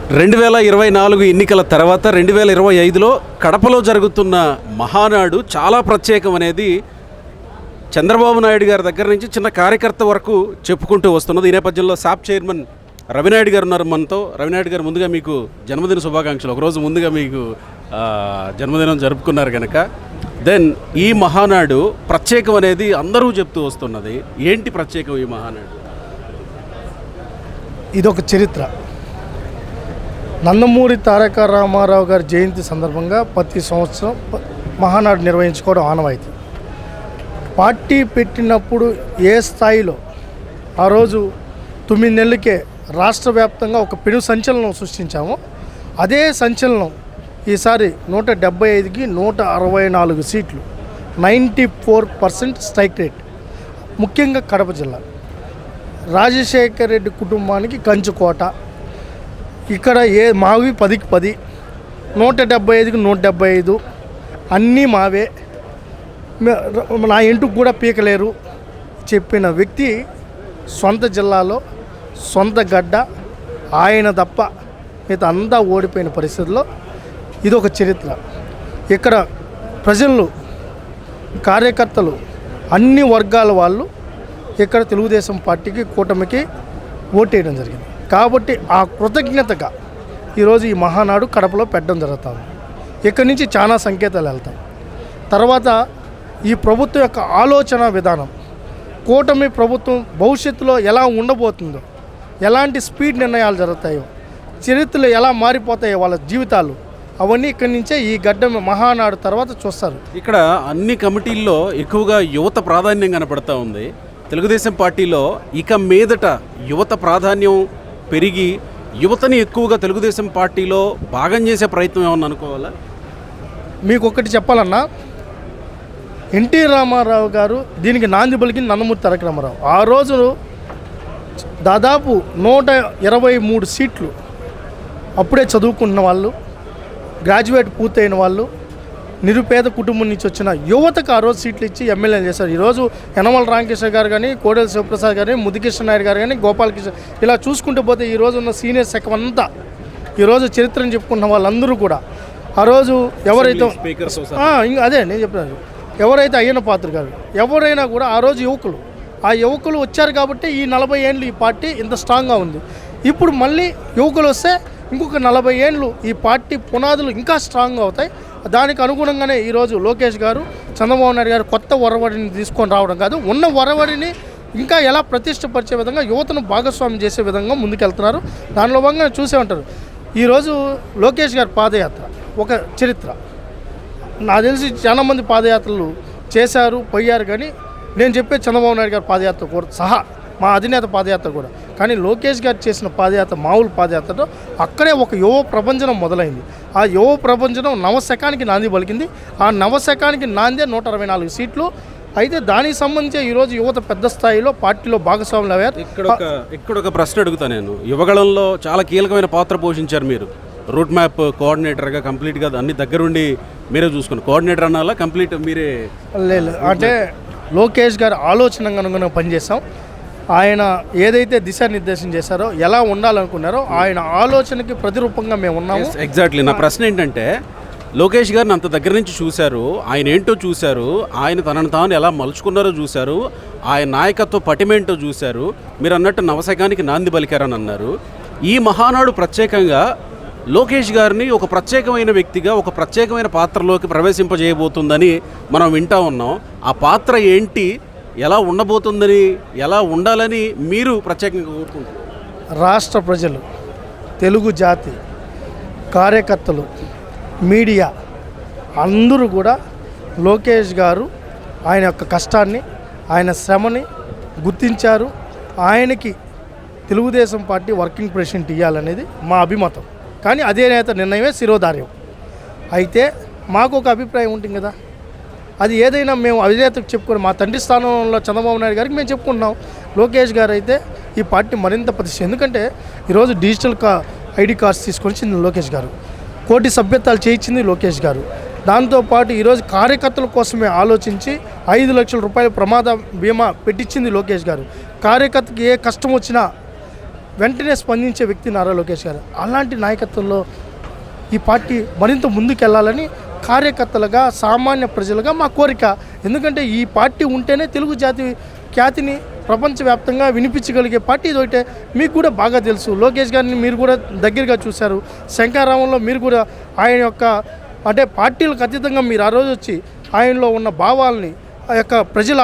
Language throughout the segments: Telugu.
2024 ఎన్నికల తర్వాత 2025లో కడపలో జరుగుతున్న మహానాడు చాలా ప్రత్యేకం అనేది చంద్రబాబు నాయుడు గారి దగ్గర నుంచి చిన్న కార్యకర్త వరకు చెప్పుకుంటూ వస్తున్నది. ఈ నేపథ్యంలో సాప్ చైర్మన్ రవినాయుడు గారు ఉన్నారు మనతో. రవినాయుడు గారు, ముందుగా మీకు జన్మదిన శుభాకాంక్షలు. ఒకరోజు ముందుగా మీకు జన్మదినం జరుపుకున్నారు కనుక దెన్ ఈ మహానాడు ప్రత్యేకం అనేది అందరూ చెప్తూ వస్తున్నది. ఏంటి ప్రత్యేకం ఈ మహానాడు? ఇదొక చరిత్ర. నందమూరి తారక రామారావు గారి జయంతి సందర్భంగా ప్రతి సంవత్సరం మహానాడు నిర్వహించుకోవడం ఆనవాయితీ. పార్టీ పెట్టినప్పుడు ఏ స్థాయిలో ఆ రోజు 9 నెలలకే రాష్ట్ర వ్యాప్తంగా ఒక పెను సంచలనం సృష్టించాము. అదే సంచలనం ఈసారి 175కి 164 సీట్లు, 94% స్ట్రైక్ రేట్. ముఖ్యంగా కడప జిల్లా రాజశేఖర్ రెడ్డి కుటుంబానికి కంచుకోట. ఇక్కడ మావి 10కి 10, 175కి 175 అన్నీ మావే, నా ఇంటికి కూడా పీకలేరు చెప్పిన వ్యక్తి సొంత జిల్లాలో సొంత గడ్డ ఆయన తప్ప మిగతా అంతా ఓడిపోయిన పరిస్థితుల్లో ఇదొక చరిత్ర. ఇక్కడ ప్రజలు, కార్యకర్తలు, అన్ని వర్గాల వాళ్ళు ఇక్కడ తెలుగుదేశం పార్టీకి, కూటమికి ఓటేయడం జరిగింది. కాబట్టి ఆ కృతజ్ఞతగా ఈరోజు ఈ మహానాడు కడపలో పెట్టడం జరుగుతుంది. ఇక్కడి నుంచి చాలా సంకేతాలు వెళ్తాయి. తర్వాత ఈ ప్రభుత్వం యొక్క ఆలోచన విధానం, కూటమి ప్రభుత్వం భవిష్యత్తులో ఎలా ఉండబోతుందో, ఎలాంటి స్పీడ్ నిర్ణయాలు జరుగుతాయో, చరిత్రలు ఎలా మారిపోతాయో వాళ్ళ జీవితాలు, అవన్నీ ఇక్కడి నుంచే ఈ గడ్డ మహానాడు తర్వాత చూస్తారు. ఇక్కడ అన్ని కమిటీల్లో ఎక్కువగా యువత ప్రాధాన్యం కనపడతా ఉంది. తెలుగుదేశం పార్టీలో ఇక మీదట యువత ప్రాధాన్యం పెరిగి యువతని ఎక్కువగా తెలుగుదేశం పార్టీలో భాగం చేసే ప్రయత్నం ఏమన్నా అనుకోవాలా? మీకు ఒకటి చెప్పాలన్నా, ఎన్టీ రామారావు గారు దీనికి నాంది పలికింది నందమూరి తారక రామారావు. ఆ రోజు దాదాపు 123 సీట్లు అప్పుడే చదువుకున్న వాళ్ళు, గ్రాడ్యుయేట్ పూర్తయిన వాళ్ళు, నిరుపేద కుటుంబం నుంచి వచ్చిన యువతకు ఆ రోజు సీట్లు ఇచ్చి ఎమ్మెల్యేలు చేశారు. ఈరోజు యనమల రామకృష్ణ గారు కానీ, కోడెల శివప్రసాద్ గారు, ముదికృష్ణ నాయుడు గారు కానీ, గోపాలకృష్ణ, ఇలా చూసుకుంటూ పోతే ఈరోజు ఉన్న సీనియర్ శాఖ అంతా ఈరోజు చరిత్రను చెప్పుకున్న వాళ్ళందరూ కూడా ఆ రోజు ఎవరైతే ఇంకా అదే నేను చెప్పినాను, ఎవరైతే అయ్యన్న పాత్ర గారు, ఎవరైనా కూడా ఆ రోజు యువకులు, ఆ యువకులు వచ్చారు కాబట్టి ఈ 40 ఏళ్ళు ఈ పార్టీ ఇంత స్ట్రాంగ్గా ఉంది. ఇప్పుడు మళ్ళీ యువకులు వస్తే ఇంకొక 40 ఏళ్ళు ఈ పార్టీ పునాదులు ఇంకా స్ట్రాంగ్గా అవుతాయి. దానికి అనుగుణంగానే ఈరోజు లోకేష్ గారు, చంద్రబాబు నాయుడు గారు కొత్త ఒరవడిని తీసుకొని రావడం కాదు, ఉన్న ఒరవడిని ఇంకా ఎలా ప్రతిష్టపరిచే విధంగా యువతను భాగస్వామ్యం చేసే విధంగా ముందుకెళ్తున్నారు. దానిలో భాగంగా చూసే ఉంటారు. ఈరోజు లోకేష్ గారి పాదయాత్ర ఒక చరిత్ర. నాకు తెలిసి చాలామంది పాదయాత్రలు చేశారు, పోయారు, కానీ నేను చెప్పే చంద్రబాబు నాయుడు గారి పాదయాత్ర కూడా సహా, మా అధినేత పాదయాత్ర కూడా. కానీ లోకేష్ గారు చేసిన పాదయాత్ర మామూలు పాదయాత్రలో అక్కడే ఒక యువ ప్రపంచం మొదలైంది. ఆ యువ ప్రపంచం నవశకానికి నాంది పలికింది. ఆ నవశకానికి నాందే 164 సీట్లు. అయితే దానికి సంబంధించి ఈరోజు యువత పెద్ద స్థాయిలో పార్టీలో భాగస్వాములు అయ్యారు. ఇక్కడ ఒక ప్రశ్న అడుగుతా నేను. యువగళంలో చాలా కీలకమైన పాత్ర పోషించారు మీరు. రూట్ మ్యాప్ కోఆర్డినేటర్గా కంప్లీట్గా అన్ని దగ్గరుండి మీరే చూసుకున్నారు. కోఆర్డినేటర్ అనాలా, కంప్లీట్ మీరే? లేదు, అంటే లోకేష్ గారు ఆలోచనకు అనుగుణంగా పనిచేస్తాం. ఆయన ఏదైతే దిశానిర్దేశం చేశారో, ఎలా ఉండాలనుకున్నారో ఆయన ఆలోచనకి ప్రతిరూపంగా మేము ఉన్నాము. ఎగ్జాక్ట్లీ. నా ప్రశ్న ఏంటంటే, లోకేష్ గారిని అంత దగ్గర నుంచి చూశారు, ఆయన ఏంటో చూశారు, ఆయన తనను తాను ఎలా మలుచుకున్నారో చూశారు, ఆయన నాయకత్వ పటిమేంటో చూశారు. మీరు అన్నట్టు నవశకానికి నాంది పలికారని అన్నారు. ఈ మహానాడు ప్రత్యేకంగా లోకేష్ గారిని ఒక ప్రత్యేకమైన వ్యక్తిగా, ఒక ప్రత్యేకమైన పాత్రలోకి ప్రవేశింపజేయబోతుందని మనం వింటూ ఉన్నాం. ఆ పాత్ర ఏంటి, ఎలా ఉండబోతుందని, ఎలా ఉండాలని మీరు ప్రత్యేకంగా కోరుకుంటున్నారు? రాష్ట్ర ప్రజలు, తెలుగు జాతి, కార్యకర్తలు, మీడియా అందరూ కూడా లోకేష్ గారు ఆయన యొక్క కష్టాన్ని, ఆయన శ్రమని గుర్తించారు. ఆయనకి తెలుగుదేశం పార్టీ వర్కింగ్ ప్రెసిడెంట్ ఇవ్వాలనేది మా అభిమతం. కానీ అదే నేత నిర్ణయమే శిరోధార్యం. అయితే మాకు ఒక అభిప్రాయం ఉంటుంది కదా, అది ఏదైనా మేము అధినేతకు చెప్పుకొని, మా తండ్రి స్థానంలో చంద్రబాబు నాయుడు గారికి మేము చెప్పుకుంటున్నాం. లోకేష్ గారు అయితే ఈ పార్టీ మరింత ప్రతిష్ట. ఎందుకంటే ఈరోజు డిజిటల్ ఐడి కార్డ్స్ తీసుకొని వచ్చింది లోకేష్ గారు, కోటి సభ్యత్వాలు చేయించింది లోకేష్ గారు. దాంతోపాటు ఈరోజు కార్యకర్తల కోసమే ఆలోచించి 5 లక్షల రూపాయల ప్రమాద బీమా పెట్టించింది లోకేష్ గారు. కార్యకర్తకి ఏ కష్టం వచ్చినా వెంటనే స్పందించే వ్యక్తి నారా లోకేష్ గారు. అలాంటి నాయకత్వంలో ఈ పార్టీ మరింత ముందుకెళ్లాలని కార్యకర్తలుగా సామాన్య ప్రజలుగా మా కోరిక. ఎందుకంటే ఈ పార్టీ ఉంటేనే తెలుగు జాతి ఖ్యాతిని ప్రపంచవ్యాప్తంగా వినిపించగలిగే పార్టీ ఇది ఒకటే. మీకు కూడా బాగా తెలుసు, లోకేష్ గారిని మీరు కూడా దగ్గరగా చూశారు. శంకరామంలో మీరు కూడా ఆయన యొక్క అంటే పార్టీలకు అతీతంగా మీరు ఆ రోజు వచ్చి ఆయనలో ఉన్న భావాల్ని, ఆ యొక్క ప్రజల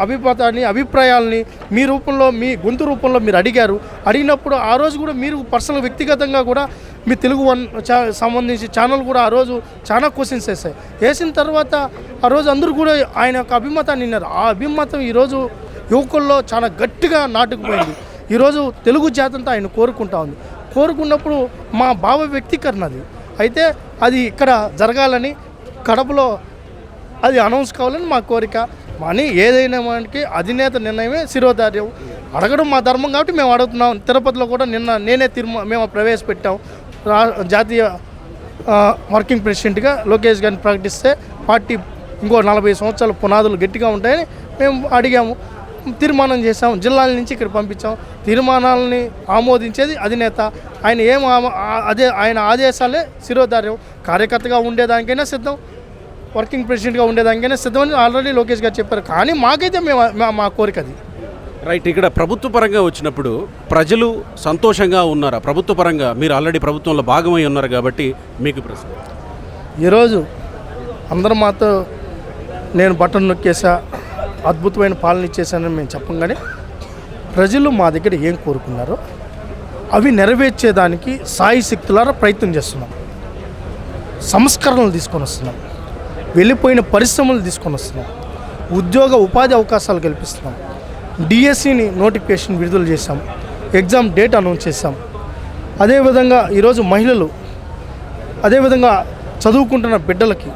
అభిప్రాయాన్ని అభిప్రాయాలని మీ రూపంలో, మీ గొంతు రూపంలో మీరు అడిగినప్పుడు ఆ రోజు కూడా మీరు పర్సనల్ వ్యక్తిగతంగా కూడా మీ తెలుగు వన్ సంబంధించి ఛానల్ కూడా ఆ రోజు చాలా క్వశ్చన్స్ వేసిన తర్వాత ఆ రోజు అందరూ కూడా ఆయన యొక్క అభిమతాన్ని విన్నారు. ఆ అభిమతం ఈరోజు యువకుల్లో చాలా గట్టిగా నాటుకుపోయింది. ఈరోజు తెలుగు జాతంతా ఆయన కోరుకుంటా ఉంది. కోరుకున్నప్పుడు మా భావ వ్యక్తీకరణ అయితే అది ఇక్కడ జరగాలని, కడపలో అది అనౌన్స్ కావాలని మా కోరిక. అని ఏదైనా మనకి అధినేత నిర్ణయమే శిరోధార్యం. అడగడం మా ధర్మం కాబట్టి మేము అడుగుతున్నాం. తిరుపతిలో కూడా నేనే మేము ప్రవేశపెట్టాం. జాతీయ వర్కింగ్ ప్రెసిడెంట్గా లోకేష్ గారిని ప్రకటిస్తే పార్టీ ఇంకో 40 సంవత్సరాల పునాదులు గట్టిగా ఉంటాయని మేము అడిగాము, తీర్మానం చేశాం. జిల్లాల నుంచి ఇక్కడ పంపించాం. తీర్మానాలని ఆమోదించేది అధినేత. ఆయన ఆదేశాలే శిరోధార్యం. కార్యకర్తగా ఉండేదానికైనా సిద్ధం, వర్కింగ్ ప్రెసిడెంట్గా ఉండేదానికైనా సిద్ధం అని ఆల్రెడీ లోకేష్ గారు చెప్పారు. కానీ మాకైతే మా కోరిక అది. రైట్. ఇక్కడ ప్రభుత్వ పరంగా వచ్చినప్పుడు ప్రజలు సంతోషంగా ఉన్నారా? ప్రభుత్వ పరంగా మీరు ఆల్రెడీ ప్రభుత్వంలో భాగమై ఉన్నారు కాబట్టి మీకు ప్రశ్న. ఈరోజు అందరూ మాతో నేను బటన్ నొక్కేసా, అద్భుతమైన పాలన ఇచ్చేసానని మేము చెప్పం. కానీ ప్రజలు మా దగ్గర ఏం కోరుకున్నారో అవి నెరవేర్చేదానికి సాయి శక్తులారా ప్రయత్నం చేస్తున్నాం. సంస్కరణలు తీసుకొని వస్తున్నాం, వెళ్ళిపోయిన పరిశ్రమలు తీసుకొని వస్తున్నాం, ఉద్యోగ ఉపాధి అవకాశాలు కల్పిస్తున్నాం, డిఎస్సిని నోటిఫికేషన్ విడుదల చేశాం, ఎగ్జామ్ డేట్ అనౌన్స్ చేశాం. అదేవిధంగా ఈరోజు మహిళలు, అదేవిధంగా చదువుకుంటున్న బిడ్డలకి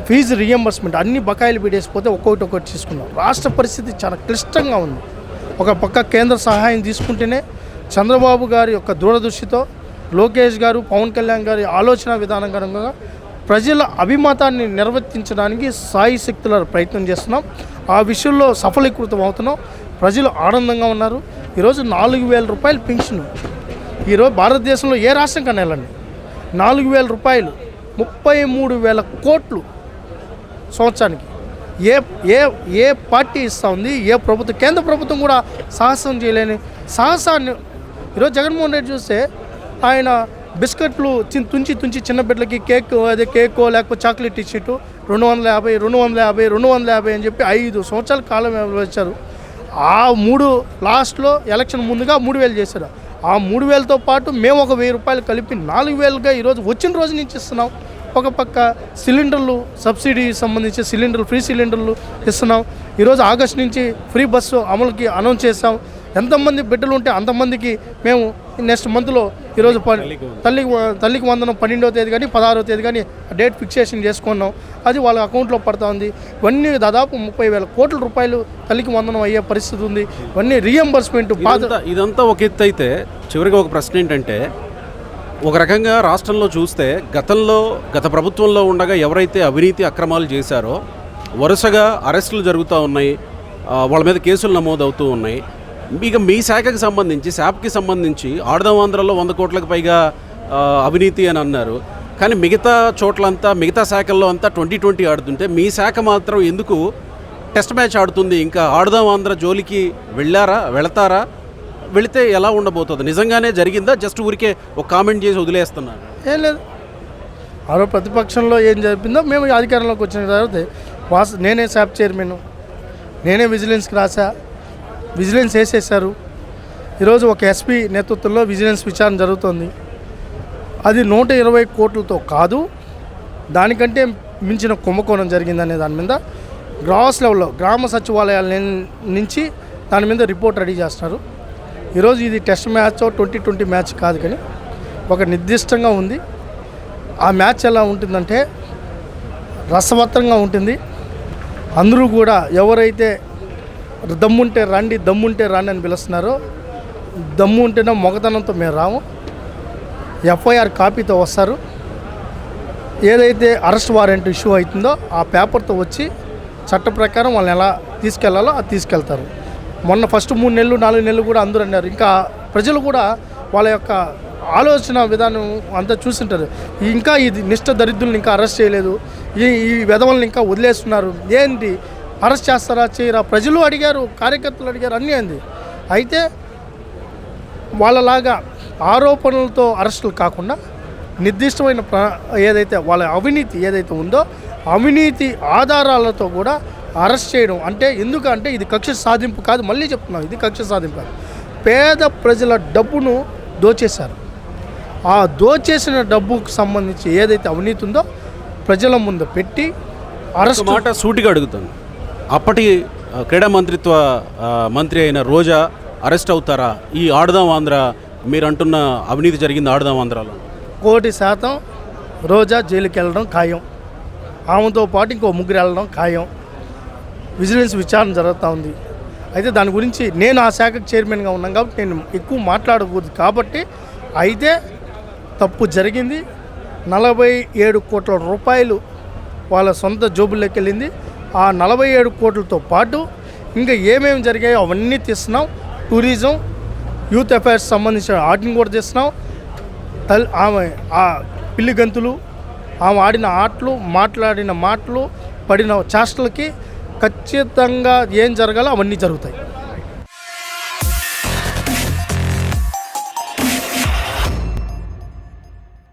ఫీజు రియంబర్స్మెంట్ అన్ని బకాయిలు పెట్టేసిపోతే ఒక్కొక్కటి తీసుకున్నాం. రాష్ట్ర పరిస్థితి చాలా క్లిష్టంగా ఉంది. ఒక పక్క కేంద్ర సహాయం తీసుకుంటేనే చంద్రబాబు గారి యొక్క దూరదృష్టితో, లోకేష్ గారు, పవన్ కళ్యాణ్ గారి ఆలోచన విధానంగా ప్రజల అభిమతాన్ని నిర్వర్తించడానికి సాయి శక్తుల ప్రయత్నం చేస్తున్నాం. ఆ విషయంలో సఫలీకృతం అవుతున్నాం. ప్రజలు ఆనందంగా ఉన్నారు. ఈరోజు 4,000 రూపాయలు పెన్షన్. ఈరోజు భారతదేశంలో ఏ రాష్ట్రం కన్నా వెళ్ళండి, 4,000 రూపాయలు, 33,000 కోట్లు సంవత్సరానికి. ఏ పార్టీ ఇస్తూ ఉంది? ఏ ప్రభుత్వం? కేంద్ర ప్రభుత్వం కూడా సాహసం చేయలేని సాహసాన్ని ఈరోజు జగన్మోహన్ రెడ్డి చూస్తే ఆయన బిస్కెట్లు తుంచి చిన్న బిడ్డలకి కేకో లేకపోతే చాక్లెట్ ఇచ్చిట్టు 250 అని చెప్పి 5 సంవత్సరాల కాలం వచ్చారు. ఆ 3 లాస్ట్లో ఎలక్షన్ ముందుగా 3,000 చేశారు. ఆ 3,000తో పాటు మేము ఒక 1,000 రూపాయలు కలిపి 4,000గా ఈరోజు వచ్చిన రోజు నుంచి ఇస్తున్నాం. ఒక పక్క సిలిండర్లు సబ్సిడీ సంబంధించి ఫ్రీ సిలిండర్లు ఇస్తున్నాం. ఈరోజు ఆగస్టు నుంచి ఫ్రీ బస్సు అమలుకి అనౌన్స్ చేస్తాం. ఎంతమంది బిడ్డలు ఉంటే అంతమందికి మేము నెక్స్ట్ మంత్లో ఈరోజు తల్లికి వందనం 12వ తేదీ కానీ 16వ తేదీ కానీ డేట్ ఫిక్సేషన్ చేసుకున్నాం. అది వాళ్ళ అకౌంట్లో పడుతూ ఉంది. ఇవన్నీ దాదాపు 30,000 కోట్ల రూపాయలు తల్లికి వందనం అయ్యే పరిస్థితి ఉంది. ఇవన్నీ రీఎంబర్స్మెంట్. ఇదంతా ఒక ఎత్తు అయితే చివరిగా ఒక ప్రశ్న ఏంటంటే, ఒక రకంగా రాష్ట్రంలో చూస్తే గత ప్రభుత్వంలో ఉండగా ఎవరైతే అవినీతి అక్రమాలు చేశారో వరుసగా అరెస్టులు జరుగుతూ ఉన్నాయి, వాళ్ళ మీద కేసులు నమోదవుతూ ఉన్నాయి. ఇక మీ శాఖకి సంబంధించి, శాప్కి సంబంధించి ఆడదాం ఆంధ్రలో 100 కోట్లకు పైగా అవినీతి అని అన్నారు. కానీ మిగతా చోట్లంతా, మిగతా శాఖల్లో అంతా 2020 ఆడుతుంటే మీ శాఖ మాత్రం ఎందుకు టెస్ట్ మ్యాచ్ ఆడుతుంది? ఇంకా ఆడదాం ఆంధ్ర జోలికి వెళతారా? వెళితే ఎలా ఉండబోతుంది? నిజంగానే జరిగిందా? జస్ట్ ఊరికే ఒక కామెంట్ చేసి వదిలేస్తున్నారు? ఏం లేదు. ఆరో ప్రతిపక్షంలో ఏం జరిపిందో మేము అధికారంలోకి వచ్చిన తర్వాత నేనే శాప్ చైర్మన్, నేనే విజిలెన్స్కి రాసా, విజిలెన్స్ వేసేసారు. ఈరోజు ఒక ఎస్పీ నేతృత్వంలో విజిలెన్స్ విచారణ జరుగుతుంది. అది 120 కోట్లతో కాదు, దానికంటే మించిన కుంభకోణం జరిగిందనే దాని మీద గ్రాస్ లెవెల్లో గ్రామ సచివాలయాల నుంచి దాని మీద రిపోర్ట్ రెడీ చేస్తున్నారు. ఈరోజు ఇది టెస్ట్ మ్యాచ్ 2020 మ్యాచ్ కాదు, కానీ ఒక నిర్దిష్టంగా ఉంది. ఆ మ్యాచ్ ఎలా ఉంటుందంటే రసవత్రంగా ఉంటుంది. అందరూ కూడా ఎవరైతే దమ్ముంటే రండి అని పిలుస్తున్నారో, దమ్ము ఉంటేనే మొగతనంతో మేము రాము. ఎఫ్ఐఆర్ కాపీతో వస్తారు. ఏదైతే అరెస్ట్ వారెంట్ ఇష్యూ అవుతుందో ఆ పేపర్తో వచ్చి చట్ట ప్రకారం వాళ్ళని ఎలా తీసుకెళ్లాలో అది తీసుకెళ్తారు. మొన్న ఫస్ట్ 3 నెలలు 4 నెలలు కూడా అందరూ అన్నారు ఇంకా ప్రజలు కూడా వాళ్ళ యొక్క ఆలోచన విధానం అంతా చూస్తుంటారు. ఇంకా ఇది నిష్ఠ దరిద్రులను ఇంకా అరెస్ట్ చేయలేదు, ఈ వెధవలను ఇంకా వదిలేస్తున్నారు, ఏంటి అరెస్ట్ చేస్తారా చేయరా? ప్రజలు అడిగారు, కార్యకర్తలు అడిగారు, అన్నీ అంది. అయితే వాళ్ళలాగా ఆరోపణలతో అరెస్టులు కాకుండా నిర్దిష్టమైన ఏదైతే వాళ్ళ అవినీతి ఏదైతే ఉందో అవినీతి ఆధారాలతో కూడా అరెస్ట్ చేయడం అంటే ఎందుకంటే ఇది కక్ష సాధింపు కాదు. మళ్ళీ చెప్తున్నాం, ఇది కక్ష సాధింపు కాదు. పేద ప్రజల డబ్బును దోచేశారు. ఆ దోచేసిన డబ్బుకు సంబంధించి ఏదైతే అవినీతి ఉందో ప్రజల ముందు పెట్టి అరెస్ట్. మాట సూటిగా అడుగుతాను, అప్పటి క్రీడా మంత్రిత్వ మంత్రి అయిన రోజా అరెస్ట్ అవుతారా? ఈ ఆడుదాం ఆంధ్ర మీరు అంటున్న అవినీతి జరిగింది ఆడుదాం ఆంధ్రాలో 100% రోజా జైలుకి వెళ్ళడం ఖాయం. ఆమెతో పాటు ఇంకో ముగ్గురు వెళ్ళడం ఖాయం. విజిలెన్స్ విచారణ జరుగుతూ ఉంది. అయితే దాని గురించి నేను ఆ శాఖకు చైర్మన్గా ఉన్నాను కాబట్టి నేను ఎక్కువ మాట్లాడకూడదు. కాబట్టి అయితే తప్పు జరిగింది. 47 కోట్ల రూపాయలు వాళ్ళ సొంత జోబుల్లోకి వెళ్ళింది. ఆ 47 కోట్లతో పాటు ఇంకా ఏమేమి జరిగాయో అవన్నీ తీస్తున్నాం. టూరిజం, యూత్ అఫైర్స్ సంబంధించిన వాటిని కూడా తీస్తున్నాం. ఆమె ఆ పిల్లి గంతులు, ఆమె ఆడిన ఆటలు, మాట్లాడిన మాటలు, పడిన చేష్టలకి ఖచ్చితంగా ఏం జరగాలో అవన్నీ జరుగుతాయి.